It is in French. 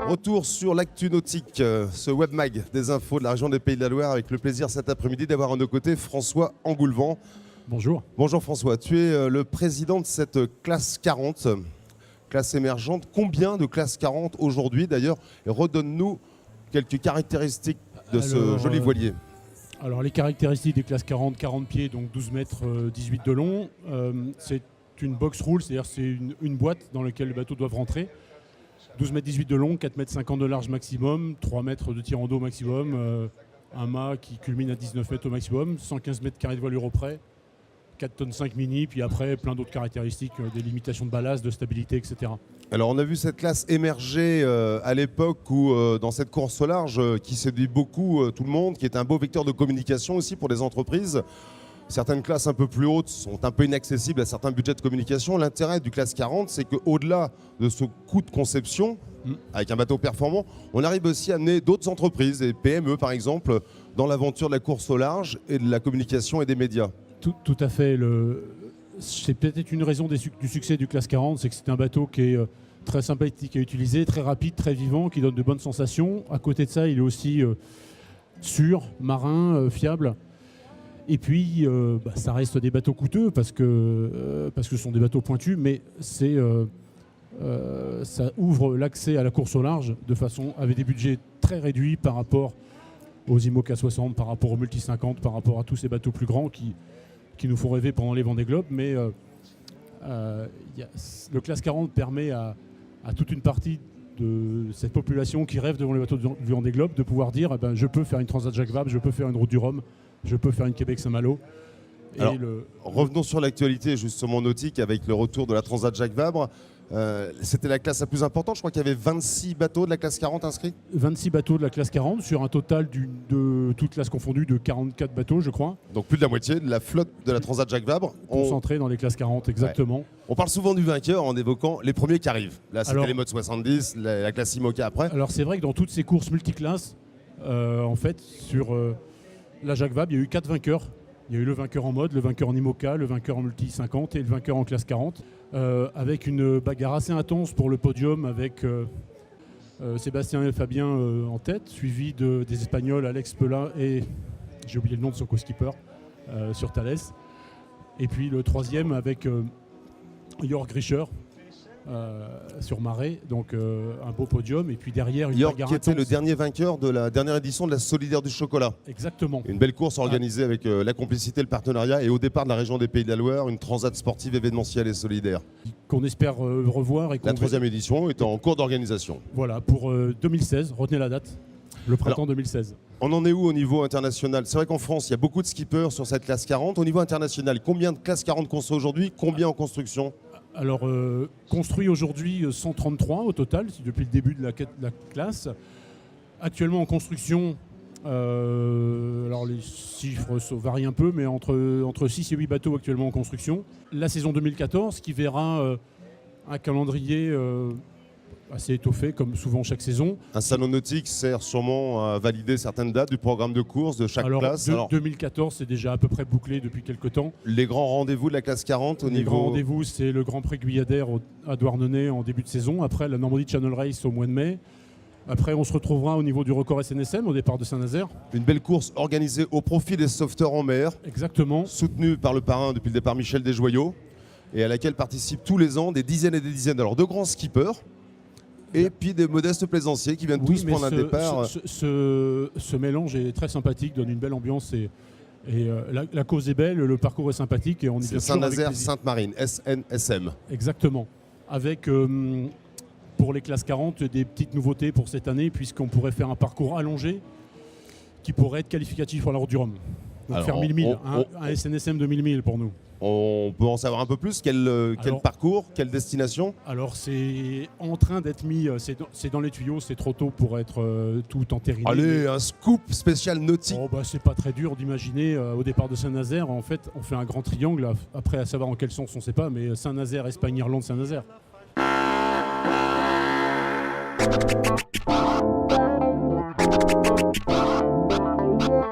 Retour sur l'actu nautique, ce webmag des infos de la région des Pays de la Loire, avec le plaisir cet après-midi d'avoir à nos côtés François Engoulevent. Bonjour. Bonjour François, tu es le président de cette classe 40, classe émergente. Combien de classes 40 aujourd'hui d'ailleurs? Et redonne-nous quelques caractéristiques de ce joli voilier. Alors les caractéristiques des classes 40, 40 pieds, donc 12 mètres 18 de long. C'est une box rule, c'est-à-dire c'est une boîte dans laquelle les bateaux doivent rentrer. 12 mètres 18 de long, 4 mètres 50 de large maximum, 3 mètres de tirant d'eau maximum, un mât qui culmine à 19 mètres au maximum, 115 mètres carrés de voilure au près, 4 tonnes 5 mini, puis après plein d'autres caractéristiques, des limitations de ballast, de stabilité, etc. Alors on a vu cette classe émerger à l'époque où dans cette course au large qui séduit beaucoup tout le monde, qui est un beau vecteur de communication aussi pour les entreprises. Certaines classes un peu plus hautes sont un peu inaccessibles à certains budgets de communication. L'intérêt du classe 40, c'est qu'au-delà de ce coût de conception, avec un bateau performant, on arrive aussi à amener d'autres entreprises, des PME par exemple, dans l'aventure de la course au large et de la communication et des médias. Tout à fait. C'est peut-être une raison du succès du classe 40, c'est que c'est un bateau qui est très sympathique à utiliser, très rapide, très vivant, qui donne de bonnes sensations. À côté de ça, il est aussi sûr, marin, fiable. Et puis, ça reste des bateaux coûteux parce que ce sont des bateaux pointus, mais ça ouvre l'accès à la course au large de façon avec des budgets très réduits par rapport aux IMOCA 60, par rapport aux Multi 50, par rapport à tous ces bateaux plus grands qui nous font rêver pendant les Vendée Globe. Mais le classe 40 permet à toute une partie de cette population qui rêve devant les bateaux du Vendée Globe de pouvoir dire je peux faire une Transat Jacques Vabre, je peux faire une route du Rhum, je peux faire une Québec-Saint-Malo. Alors, revenons sur l'actualité justement nautique avec le retour de la Transat Jacques Vabre. C'était la classe la plus importante, je crois qu'il y avait 26 bateaux de la classe 40 inscrits. 26 bateaux de la classe 40 sur un total de toutes classes confondues de 44 bateaux je crois. Donc plus de la moitié de la flotte de la Transat Jacques Vabre. Concentrée dans les classes 40 exactement. Ouais. On parle souvent du vainqueur en évoquant les premiers qui arrivent. Là c'était les modes 70, la classe IMOCA après. Alors c'est vrai que dans toutes ces courses multiclasses, en fait sur la Jacques Vabre il y a eu 4 vainqueurs. Il y a eu le vainqueur en mode, le vainqueur en IMOCA, le vainqueur en Multi 50 et le vainqueur en classe 40. Avec une bagarre assez intense pour le podium avec Sébastien et Fabien en tête, suivi des Espagnols Alex Pelin et, j'ai oublié le nom de son co-skipper, sur Thales. Et puis le troisième avec Jörg Grischer sur Marais, donc un beau podium. Et puis derrière une Jörg bagarre qui était intense. le dernier vainqueur de la dernière édition de la Solidaire du Chocolat. Exactement. Une belle course organisée avec la complicité, le partenariat et au départ de la région des Pays de la Loire, une transat sportive événementielle et solidaire. Qu'on espère revoir. Et la troisième édition est en cours d'organisation. Voilà, pour 2016, retenez la date, le printemps 2016. On en est où au niveau international? C'est vrai qu'en France, il y a beaucoup de skippers sur cette classe 40. Au niveau international, combien de classes 40 construit aujourd'hui? Combien en construction? Alors, construit aujourd'hui 133 au total, depuis le début de la classe. Actuellement en construction, alors les chiffres varient un peu, mais entre 6 et 8 bateaux actuellement en construction. La saison 2014 qui verra un calendrier assez étoffé, comme souvent chaque saison. Un salon nautique sert sûrement à valider certaines dates du programme de course de chaque classe. Alors 2014, c'est déjà à peu près bouclé depuis quelques temps. Les grands rendez-vous de la classe 40 au niveau... Les grands rendez-vous, c'est le Grand Prix Guyadère à Douarnenez en début de saison. Après, la Normandie Channel Race au mois de mai. Après, on se retrouvera au niveau du record SNSM au départ de Saint-Nazaire. Une belle course organisée au profit des sauveteurs en mer. Exactement. Soutenue par le parrain depuis le départ Michel Desjoyaux. Et à laquelle participent tous les ans des dizaines et des dizaines de grands skippers. Et puis des modestes plaisanciers qui viennent tous prendre un départ. Ce mélange est très sympathique, donne une belle ambiance et la cause est belle, le parcours est sympathique. C'est Saint-Nazaire Sainte-Marine, SNSM. Exactement. Avec pour les classes 40 des petites nouveautés pour cette année, puisqu'on pourrait faire un parcours allongé qui pourrait être qualificatif pour la route du Rhum. Donc alors, faire 1000 milles, un SNSM de 1000 milles pour nous. On peut en savoir un peu plus? Quel parcours? Quelle destination? Alors c'est en train d'être mis, c'est dans les tuyaux, c'est trop tôt pour être tout entériné. Allez, un scoop spécial nautique. C'est pas très dur d'imaginer. Au départ de Saint-Nazaire, en fait, on fait un grand triangle. Après, à savoir en quel sens, on ne sait pas, mais Saint-Nazaire, Espagne, Irlande, Saint-Nazaire.